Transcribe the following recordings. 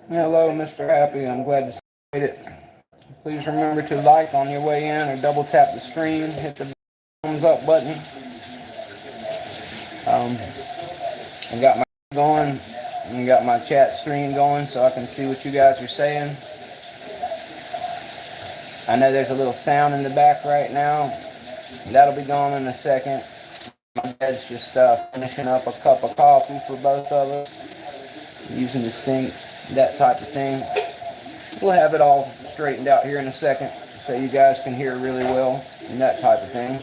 Hello, Mr. Happy. I'm glad to see you made it. Please remember to like on your way in or double tap the screen. Hit the thumbs up button. I got my going and got my chat screen going so I can see what you guys are saying. I know there's a little sound in the back right now. That'll be gone in a second. My dad's just finishing up a cup of coffee for both of us, using the sink, that type of thing. We'll have it all straightened out here in a second so you guys can hear really well and that type of thing.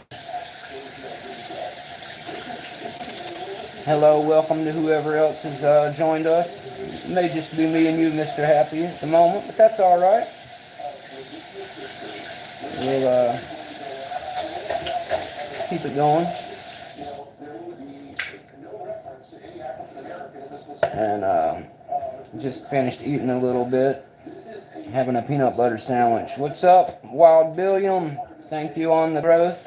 Hello, welcome to whoever else has joined us. It may just be me and you, Mr. Happy, at the moment, but that's all right. We'll keep it going. And just finished eating a little bit, having a peanut butter sandwich. What's up, Wild Billiam? Thank you on the growth.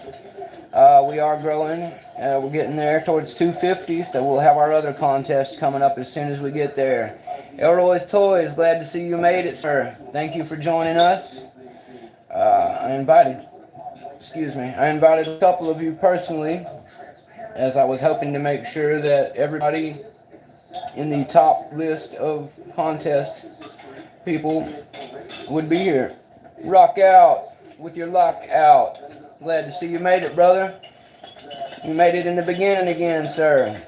We are growing. We're getting there towards 250, so we'll have our other contest coming up as soon as we get there. Elroy's Toys, glad to see you made it, sir. Thank you for joining us. I invited a couple of you personally, as I was hoping to make sure that everybody in the top list of contest people would be here. Rock out with your lock out. Glad to see you made it, brother. You made it in the beginning again, sir.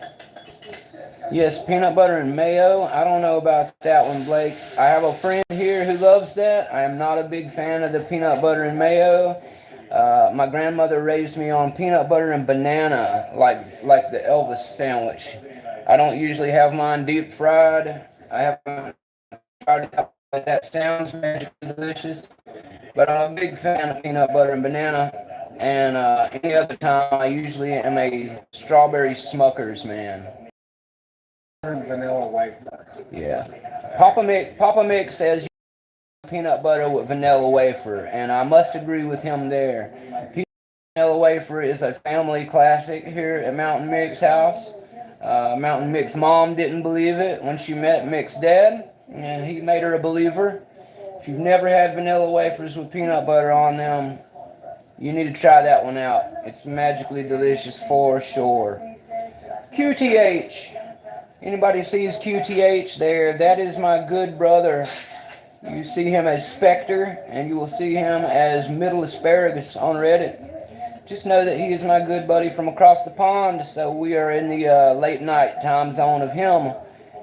Yes, peanut butter and mayo. I don't know about that one, Blake. I have a friend here who loves that. I am not a big fan of the peanut butter and mayo. My grandmother raised me on peanut butter and banana, like the Elvis sandwich. I don't usually have mine deep fried. I haven't tried it out, but that sounds magically delicious. But I'm a big fan of peanut butter and banana. And any other time, I usually am a strawberry Smuckers man. Vanilla wafer. Yeah. Papa Mick says peanut butter with vanilla wafer, and I must agree with him there. Vanilla wafer is a family classic here at Mounta1nM1ck's house. Mounta1nM1ck's mom didn't believe it when she met Mick's dad, and he made her a believer. If you've never had vanilla wafers with peanut butter on them, you need to try that one out. It's magically delicious for sure. QTH. Anybody sees QTH there? That is my good brother. You see him as Spectre, and you will see him as Middle Asparagus on Reddit. Just know that he is my good buddy from across the pond, so we are in the late night time zone of him.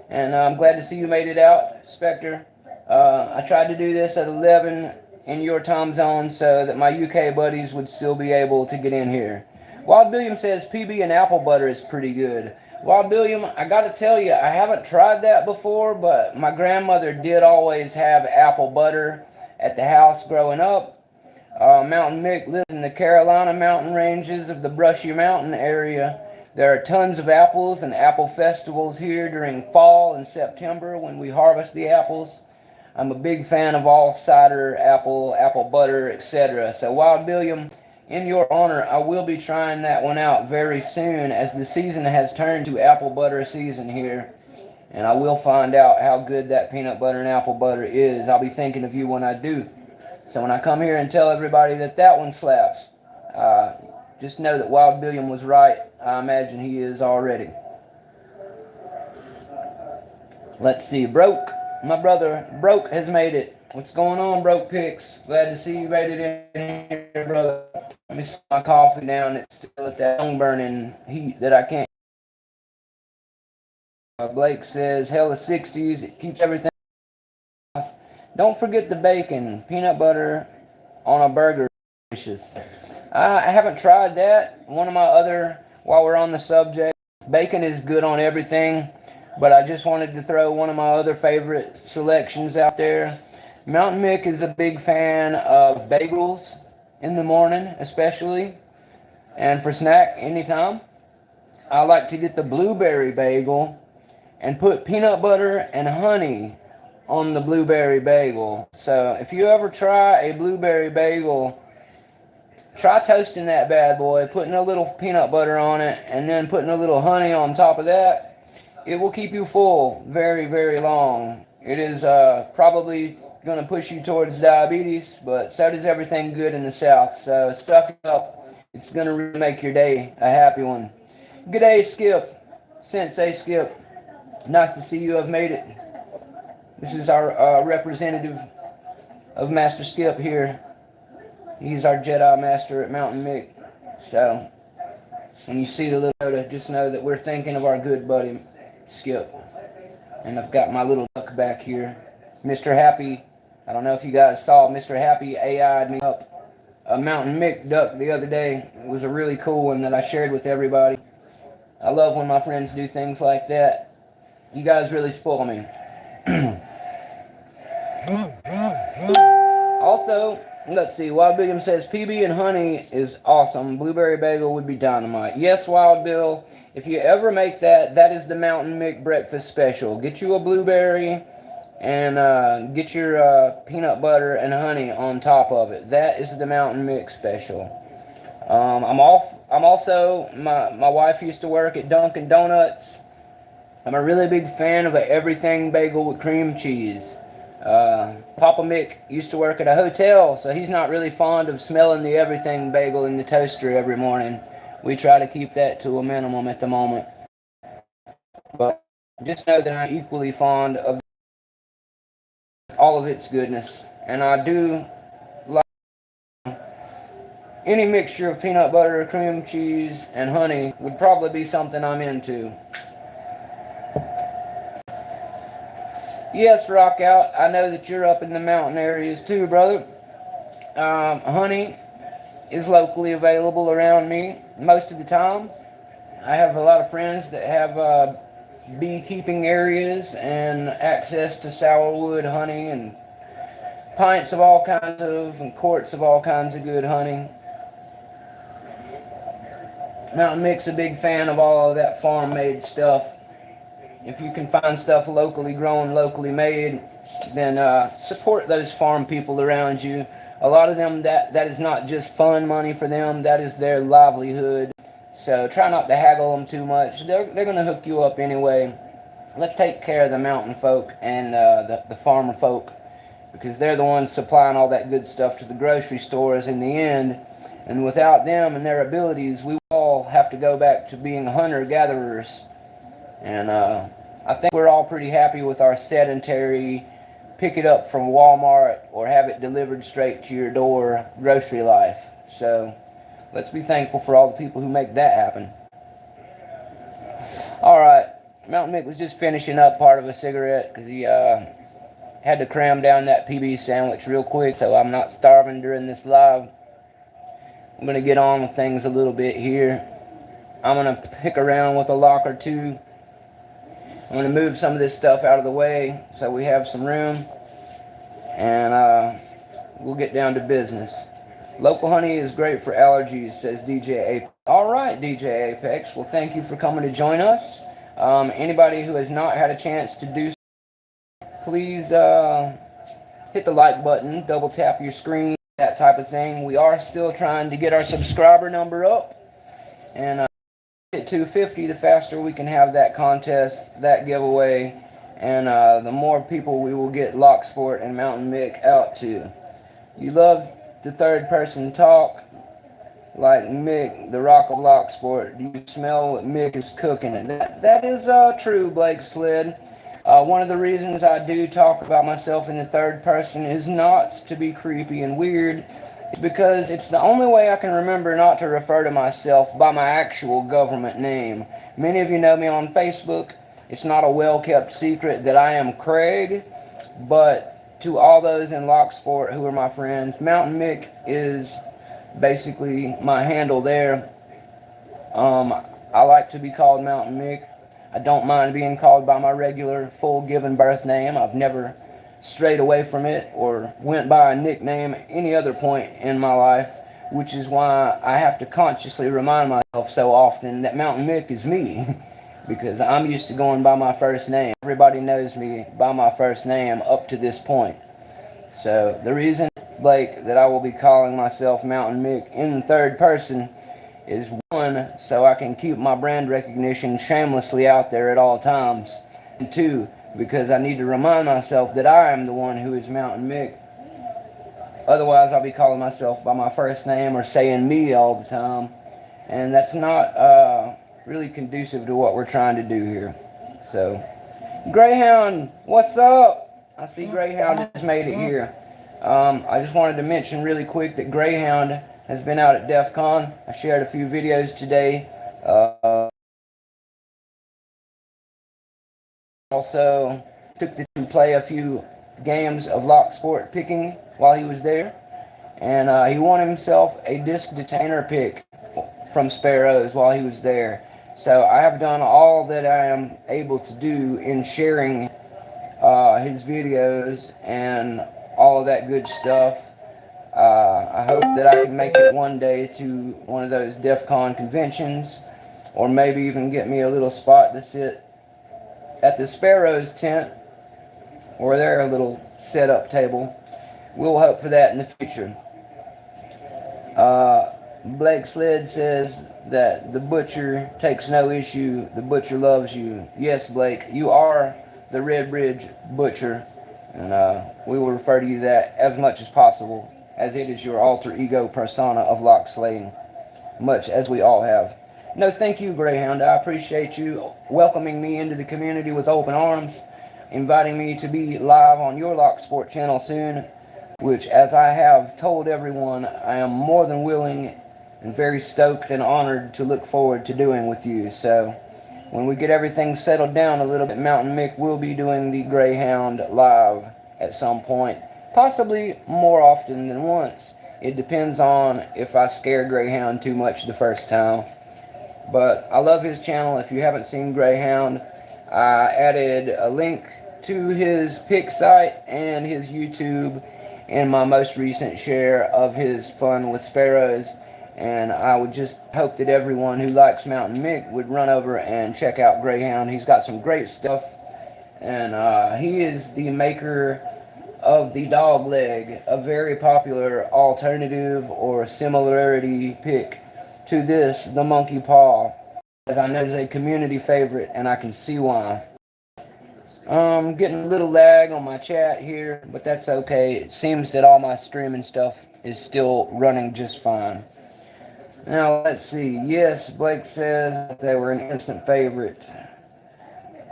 And I'm glad to see you made it out, Spectre. I tried to do this at 11 in your time zone so that my UK buddies would still be able to get in here. Wild William says PB and apple butter is pretty good. Wild William, I gotta tell you, I haven't tried that before, but my grandmother did always have apple butter at the house growing up. Mounta1nM1ck lives in the Carolina mountain ranges of the Brushy Mountain area. There are tons of apples and apple festivals here during fall and September when we harvest the apples. I'm a big fan of all cider, apple butter, etc. So Wild William, in your honor, I will be trying that one out very soon, as the season has turned to apple butter season here. And I will find out how good that peanut butter and apple butter is. I'll be thinking of you when I do. So when I come here and tell everybody that one slaps, just know that Wild William was right. I imagine he is already. Let's see. Broke. My brother Broke has made it. What's going on, Broke Picks? Glad to see you made it in here, brother. Let me set my coffee down. It's still at that tongue-burning heat that I can't. Blake says, hella 60s. It keeps everything. Don't forget the bacon. Peanut butter on a burger. Delicious. I haven't tried that. One of my other, while we're on the subject, bacon is good on everything, but I just wanted to throw one of my other favorite selections out there. Mounta1nM1ck is a big fan of bagels in the morning, especially, and for snack anytime. I like to get the blueberry bagel and put peanut butter and honey on the blueberry bagel. So if you ever try a blueberry bagel, try toasting that bad boy, putting a little peanut butter on it, and then putting a little honey on top of that. it will keep you full very, very long. It is probably going to push you towards diabetes, but so does everything good in the South. So suck it up. It's going to really make your day a happy one. Good day, Skip. Sensei Skip. Nice to see you have made it. This is our representative of Master Skip here. He's our Jedi Master at Mounta1nM1ck. So, when you see the little Yoda, just know that we're thinking of our good buddy, Skip. And I've got my little duck back here. Mr. Happy, I don't know if you guys saw, Mr. Happy AI'd me up a Mounta1nM1ck duck the other day. It was a really cool one that I shared with everybody. I love when my friends do things like that. You guys really spoil me. Also, let's see, Wild Billiam says PB and honey is awesome. Blueberry bagel would be dynamite. Yes, Wild Bill, if you ever make that, that is the Mounta1nM1ck breakfast special. Get you a blueberry and get your peanut butter and honey on top of it. That is the Mounta1nM1ck special. I'm also, my wife used to work at Dunkin' Donuts. I'm a really big fan of an everything bagel with cream cheese. Papa Mick used to work at a hotel, so he's not really fond of smelling the everything bagel in the toaster every morning. We try to keep that to a minimum at the moment. But just know that I'm equally fond of all of its goodness. And I do like any mixture of peanut butter, cream cheese, and honey would probably be something I'm into. Yes, Rock Out, I know that you're up in the mountain areas too, brother. Honey is locally available around me most of the time. I have a lot of friends that have beekeeping areas and access to sourwood honey and pints of all kinds of and quarts of all kinds of good honey. Mounta1nM1ck's a big fan of all of that farm-made stuff. If you can find stuff locally grown, locally made, then support those farm people around you. A lot of them, that is not just fun money for them, that is their livelihood. So try not to haggle them too much. They're going to hook you up anyway. Let's take care of the mountain folk and the farmer folk, because they're the ones supplying all that good stuff to the grocery stores in the end. And without them and their abilities, we all have to go back to being hunter-gatherers. And I think we're all pretty happy with our sedentary, pick it up from Walmart or have it delivered straight to your door grocery life. So let's be thankful for all the people who make that happen. Alright, Mounta1nM1ck was just finishing up part of a cigarette because he had to cram down that PB sandwich real quick, so I'm not starving during this live. I'm going to get on with things a little bit here. I'm going to pick around with a lock or two. I'm going to move some of this stuff out of the way so we have some room. And we'll get down to business. Local honey is great for allergies, says DJ Apex. Alright, DJ Apex. Well, thank you for coming to join us. Anybody who has not had a chance to do so, please hit the like button, double tap your screen, that type of thing. We are still trying to get our subscriber number up. And at 250, the faster we can have that contest, that giveaway, and the more people we will get Locksport and Mounta1nM1ck out to. You love the third person talk, like Mick, the Rock of Locksport. Do you smell what Mick is cooking? And that is true, Blake Slid. One of the reasons I do talk about myself in the third person is not to be creepy and weird. It's because it's the only way I can remember not to refer to myself by my actual government name. Many of you know me on Facebook. It's not a well-kept secret that I am Craig, but to all those in Locksport who are my friends, Mounta1nM1ck is basically my handle there. I like to be called Mounta1nM1ck. I don't mind being called by my regular full given birth name. I've never strayed away from it or went by a nickname at any other point in my life, which is why I have to consciously remind myself so often that Mounta1nM1ck is me, because I'm used to going by my first name. Everybody knows me by my first name up to this point. So the reason, Blake, that I will be calling myself Mounta1nM1ck in the third person is one, so I can keep my brand recognition shamelessly out there at all times, and two, because I need to remind myself that I am the one who is Mounta1nM1ck. Otherwise, I'll be calling myself by my first name or saying me all the time, and that's not really conducive to what we're trying to do here. So, Greyhound, what's up? I see Greyhound has made it here. I just wanted to mention really quick that Greyhound has been out at DEF CON. I shared a few videos today. Also took to play a few games of lock sport picking while he was there. And he won himself a disc detainer pick from Sparrows while he was there. So I have done all that I am able to do in sharing his videos and all of that good stuff. I hope that I can make it one day to one of those DEF CON conventions, or maybe even get me a little spot to sit at the Sparrows tent or their little setup table. We'll hope for that in the future. Blake Sled says that the butcher takes no issue. The butcher loves you. Yes, Blake, you are the Red Bridge Butcher, and we will refer to you that as much as possible, as it is your alter ego persona of lock slaying, much as we all have. No, thank you, Greyhound. I appreciate you welcoming me into the community with open arms, inviting me to be live on your Lock Sport channel soon, which, as I have told everyone, I am more than willing and very stoked and honored to look forward to doing with you. So, when we get everything settled down a little bit, Mounta1nM1ck will be doing the Greyhound live at some point, possibly more often than once. It depends on if I scare Greyhound too much the first time. But I love his channel. If you haven't seen Greyhound, I added a link to his pick site and his YouTube in my most recent share of his fun with sparrows. And I would just hope that everyone who likes Mounta1nM1ck would run over and check out Greyhound. He's got some great stuff. And he is the maker of the dog leg, a very popular alternative or similarity pick to this, the monkey paw, as I know is a community favorite, and I can see why. Getting a little lag on my chat here, but that's okay. It seems that all my streaming stuff is still running just fine. Now, let's see. Yes, Blake says that they were an instant favorite.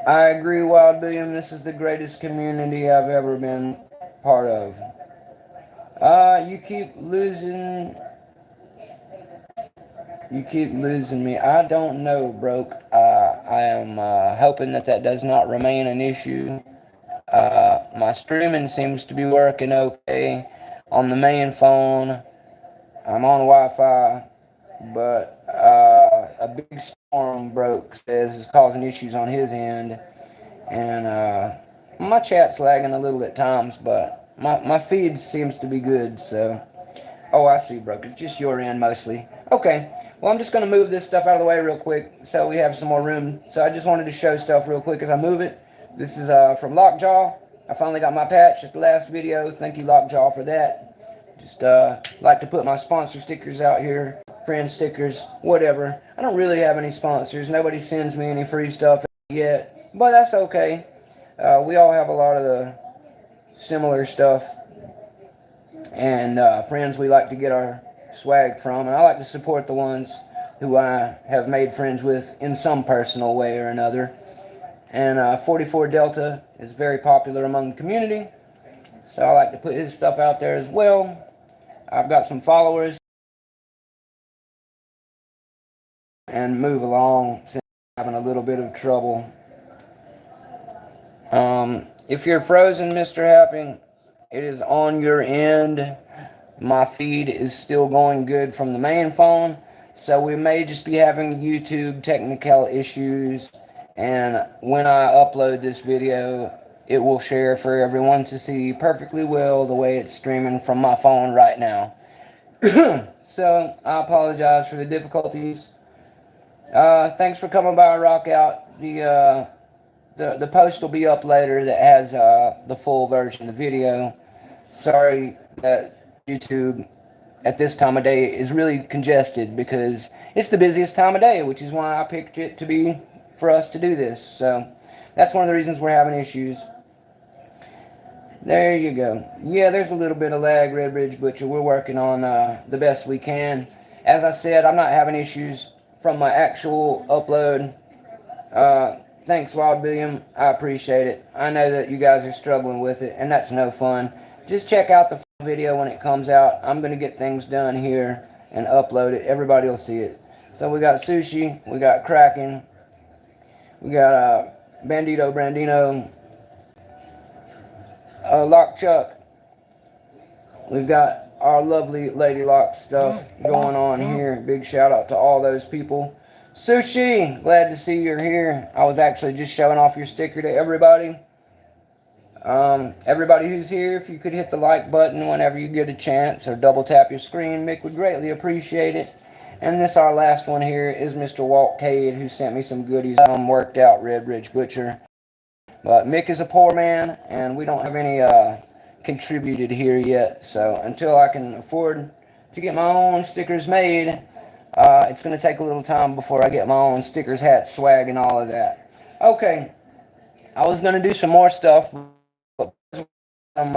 I agree, Wild William. This is the greatest community I've ever been part of. You keep losing me. I don't know, Broke. I am hoping that does not remain an issue. My streaming seems to be working okay on the main phone. I'm on Wi-Fi, but a big storm, Broke says, is causing issues on his end. And my chat's lagging a little at times, but my feed seems to be good, so... Oh, I see, Broke. It's just your end, mostly. Okay. Well, I'm just going to move this stuff out of the way real quick so we have some more room. So I just wanted to show stuff real quick as I move it. This is from Lockjaw. I finally got my patch at the last video. Thank you, Lockjaw, for that. Just like to put my sponsor stickers out here. Friend stickers, whatever. I don't really have any sponsors. Nobody sends me any free stuff yet. But that's okay. We all have a lot of the similar stuff. And friends we like to get our swag from, and I like to support the ones who I have made friends with in some personal way or another. And 44 Delta is very popular among the community, so I like to put his stuff out there as well. I've got some followers, and move along since I'm having a little bit of trouble. If you're frozen, Mr. Happy, it is on your end. My feed is still going good from the main phone, so we may just be having YouTube technical issues, and when I upload this video, it will share for everyone to see perfectly well the way it's streaming from my phone right now. So, I apologize for the difficulties. Thanks for coming by, Rock Out. The post will be up later that has the full version of the video. Sorry that YouTube at this time of day is really congested because it's the busiest time of day, which is why I picked it to be for us to do this. So that's one of the reasons we're having issues. There you go. Yeah, there's a little bit of lag, Red Ridge Butcher. We're working on the best we can. As I said, I'm not having issues from my actual upload. Thanks, Wild William. I appreciate it. I know that you guys are struggling with it, and that's no fun. Just check out the video when it comes out. I'm going to get things done here and upload it. Everybody will see it. So we got Sushi, we got Kraken, we got Bandito Brandino, Lock Chuck. We've got our lovely Lady Lock stuff going on here. Big shout out to all those people. Sushi, glad to see you're here. I was actually just showing off your sticker to everybody. Everybody who's here, if you could hit the like button whenever you get a chance or double tap your screen, Mick would greatly appreciate it. And this our last one here is Mr. Walt Cade, who sent me some goodies. Worked out, Red Ridge Butcher. But Mick is a poor man, and we don't have any contributed here yet. So until I can afford to get my own stickers made, it's going to take a little time before I get my own stickers, hats, swag, and all of that. Okay, I was going to do some more stuff, but some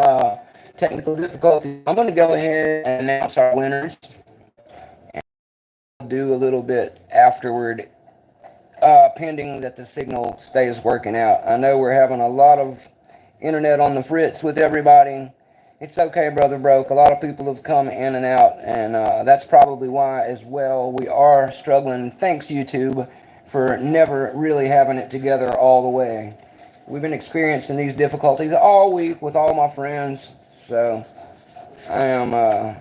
technical difficulties. I'm going to go ahead and announce our winners. And I'll do a little bit afterward, pending that the signal stays working out. I know we're having a lot of internet on the fritz with everybody. It's okay, Brother Broke. A lot of people have come in and out, and that's probably why as well we are struggling. Thanks, YouTube, for never really having it together all the way. We've been experiencing these difficulties all week with all my friends, so I am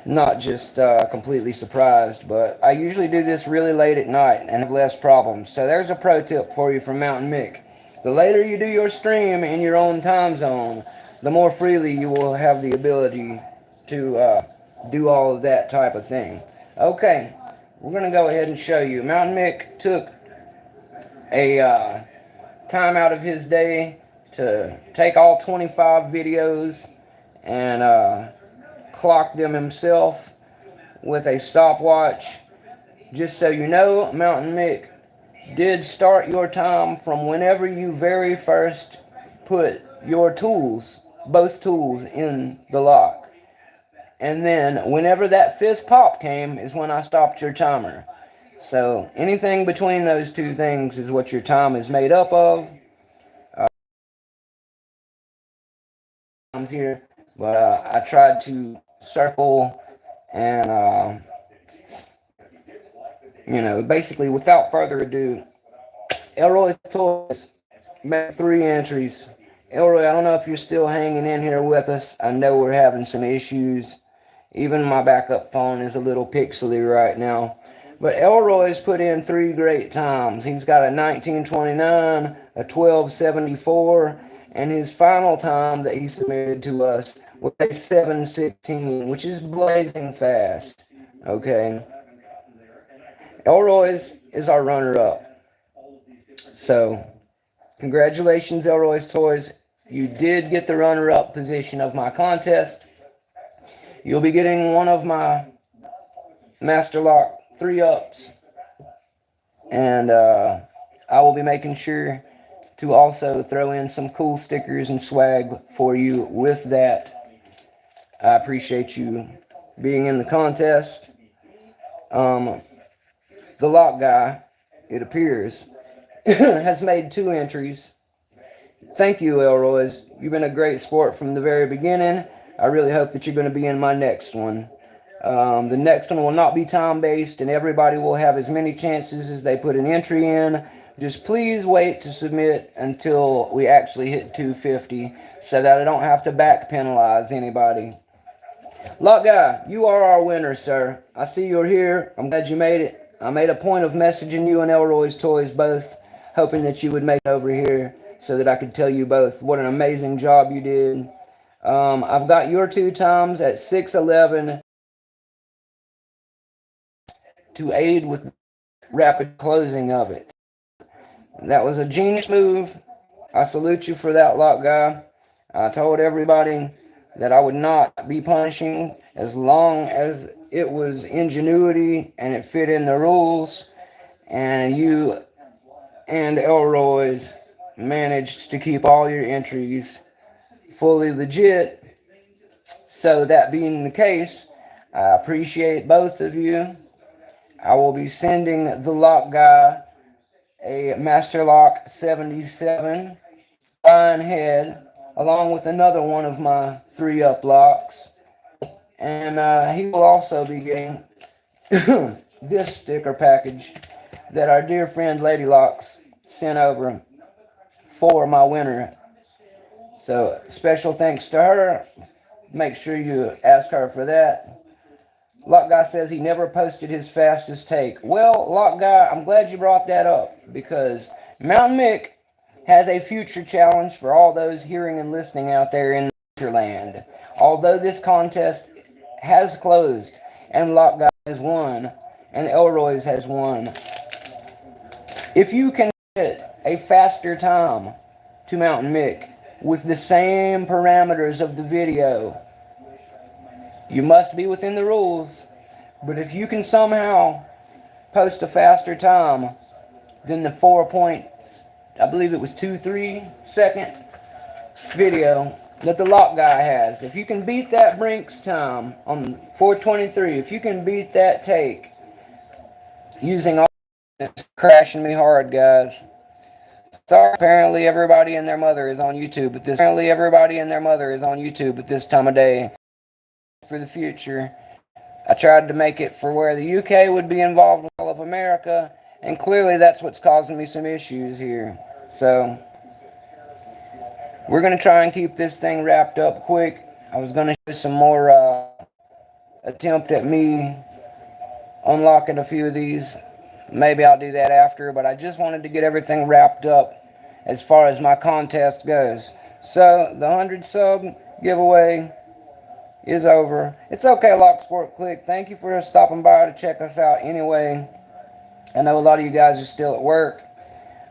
not just completely surprised, but I usually do this really late at night and have less problems. So there's a pro tip for you from Mounta1nM1ck. The later you do your stream in your own time zone, the more freely you will have the ability to do all of that type of thing. Okay, we're going to go ahead and show you. Mounta1nM1ck took a time out of his day to take all 25 videos and clock them himself with a stopwatch. Just so you know, Mounta1nM1ck did start your time from whenever you very first put your tools, both tools, in the lock. And then whenever that fifth pop came is when I stopped your timer. So anything between those two things is what your time is made up of. Here, but I tried to circle and basically without further ado, Elroy's Toys made 3 entries. Elroy, I don't know if you're still hanging in here with us. I know we're having some issues. Even my backup phone is a little pixely right now. But Elroy's put in 3 great times. He's got a 1929, a 1274, and his final time that he submitted to us was a 716, which is blazing fast. Okay. Elroy's is our runner-up. So, congratulations, Elroy's Toys. You did get the runner-up position of my contest. You'll be getting one of my Master Lock 3-ups. And I will be making sure to also throw in some cool stickers and swag for you with that. I appreciate you being in the contest. The lock guy, it appears, has made 2 entries. Thank you, Elroy's. You've been a great sport from the very beginning. I really hope that you're going to be in my next one. The next one will not be time-based, and everybody will have as many chances as they put an entry in. Just please wait to submit until we actually hit 250 so that I don't have to back penalize anybody. Lock guy, you are our winner, sir. I see you're here. I'm glad you made it. I made a point of messaging you and Elroy's Toys both, hoping that you would make it over here so that I could tell you both what an amazing job you did. I've got your 2 times at 6:11 to aid with rapid closing of it. That was a genius move. I salute you for that, lock guy. I told everybody that I would not be punishing as long as it was ingenuity and it fit in the rules, and you and Elroy's managed to keep all your entries fully legit. So that being the case, I appreciate both of you. I will be sending the lock guy a Master Lock 77 fine head, along with another one of my 3-up locks. And he will also be getting this sticker package that our dear friend Lady Locks sent over for my winner. So special thanks to her. Make sure you ask her for that. Lock Guy says he never posted his fastest take. Well, Lock Guy, I'm glad you brought that up, because Mounta1nM1ck has a future challenge for all those hearing and listening out there in the land. Although this contest has closed and Lock Guy has won and Elroy's has won, if you can get a faster time to Mounta1nM1ck with the same parameters of the video, you must be within the rules. But if you can somehow post a faster time than the 4.23 second video that the Lock Guy has, if you can beat that Brinks time on 4:23, if you can beat that take using all this, crashing me hard, guys. Sorry, apparently everybody and their mother is on YouTube at this. Apparently everybody and their mother is on YouTube at this time of day. For the future, I tried to make it for where the UK would be involved with all of America, and clearly that's what's causing me some issues here. So we're going to try and keep this thing wrapped up quick. I was going to show some more attempt at me unlocking a few of these. Maybe I'll do that after, but I just wanted to get everything wrapped up as far as my contest goes. So the 100 sub giveaway is over. It's okay, Lock Sport Click. Thank you for stopping by to check us out anyway. I know a lot of you guys are still at work.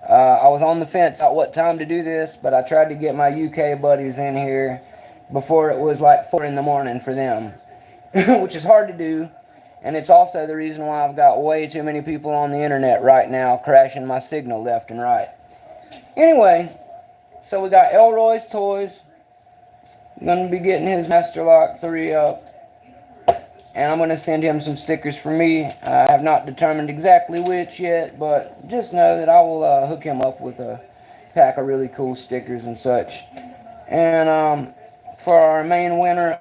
I was on the fence about what time to do this, but I tried to get my UK buddies in here before it was like 4 in the morning for them, which is hard to do. And it's also the reason why I've got way too many people on the internet right now crashing my signal left and right. Anyway, so we got Elroy's Toys. Going to be getting his Master Lock 3-up, and I'm going to send him some stickers for me. I have not determined exactly which yet, but just know that I will hook him up with a pack of really cool stickers and such. And for our main winner,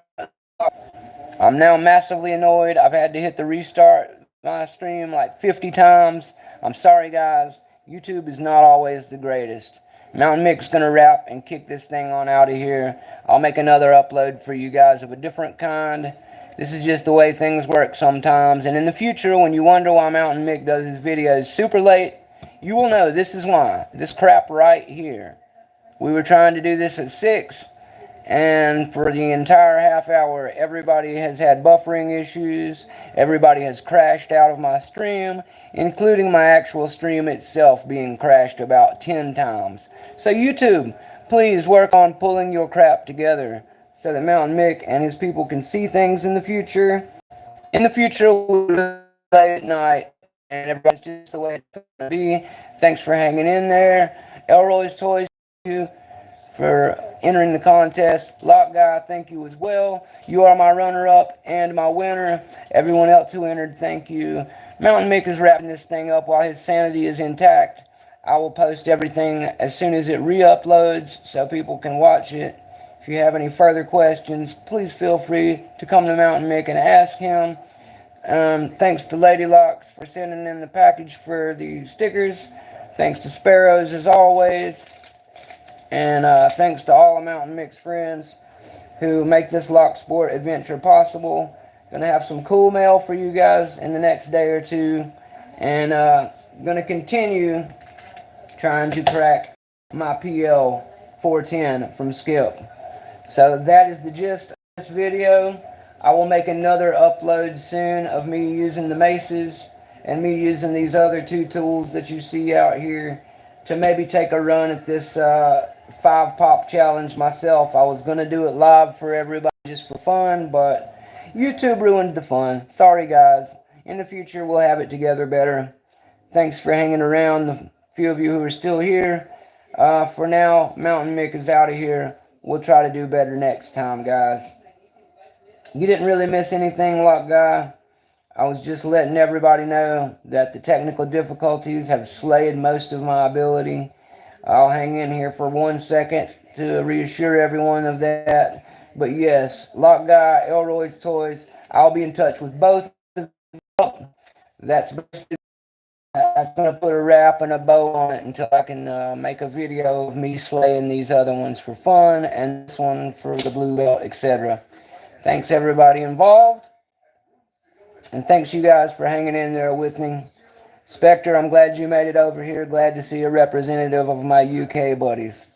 I'm now massively annoyed. I've had to hit the restart my stream like 50 times. I'm sorry, guys. YouTube is not always the greatest. Mounta1nM1ck's going to wrap and kick this thing on out of here. I'll make another upload for you guys of a different kind. This is just the way things work sometimes. And in the future, when you wonder why Mounta1nM1ck does his videos super late, you will know this is why. This crap right here. We were trying to do this at 6, and for the entire half hour, everybody has had buffering issues. Everybody has crashed out of my stream, including my actual stream itself being crashed about 10 times. So YouTube, please work on pulling your crap together so that Mounta1nM1ck and his people can see things in the future. In the future, we'll play at night, and everybody's just the way it's going to be. Thanks for hanging in there. Elroy's Toys, thank you for entering the contest. Lock Guy, thank you as well. You are my runner-up and my winner. Everyone else who entered, thank you. Mounta1nM1ck is wrapping this thing up while his sanity is intact. I will post everything as soon as it re-uploads so people can watch it. If you have any further questions, please feel free to come to Mounta1nM1ck and ask him. Thanks to Lady Locks for sending in the package for the stickers. Thanks to Sparrows as always. And thanks to all of Mounta1nM1ck's friends who make this Lock Sport adventure possible. Gonna have some cool mail for you guys in the next day or two. And gonna continue trying to crack my PL 410 from Skip. So that is the gist of this video. I will make another upload soon of me using the maces and me using these other two tools that you see out here to maybe take a run at this 5-pop challenge myself. I was going to do it live for everybody just for fun, but YouTube ruined the fun. Sorry, guys. In the future, we'll have it together better. Thanks for hanging around, the few of you who are still here. For now, Mounta1nM1ck is out of here. We'll try to do better next time, guys. You didn't really miss anything, Lock Guy. I was just letting everybody know that the technical difficulties have slayed most of my ability. I'll hang in here for 1 second to reassure everyone of that. But yes, Lock Guy, Elroy's Toys, I'll be in touch with both of them. That's going to put a wrap and a bow on it until I can make a video of me slaying these other ones for fun and this one for the blue belt, etc. Thanks everybody involved. And thanks you guys for hanging in there with me. Spectre, I'm glad you made it over here. Glad to see a representative of my UK buddies.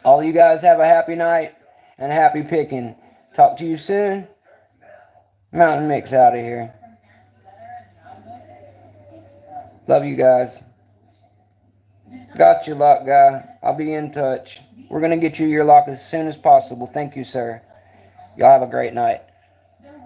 All you guys have a happy night and happy picking. Talk to you soon. Mounta1nM1ck's out of here. Love you guys. Got you, Lock Guy. I'll be in touch. We're going to get you your lock as soon as possible. Thank you, sir. Y'all have a great night.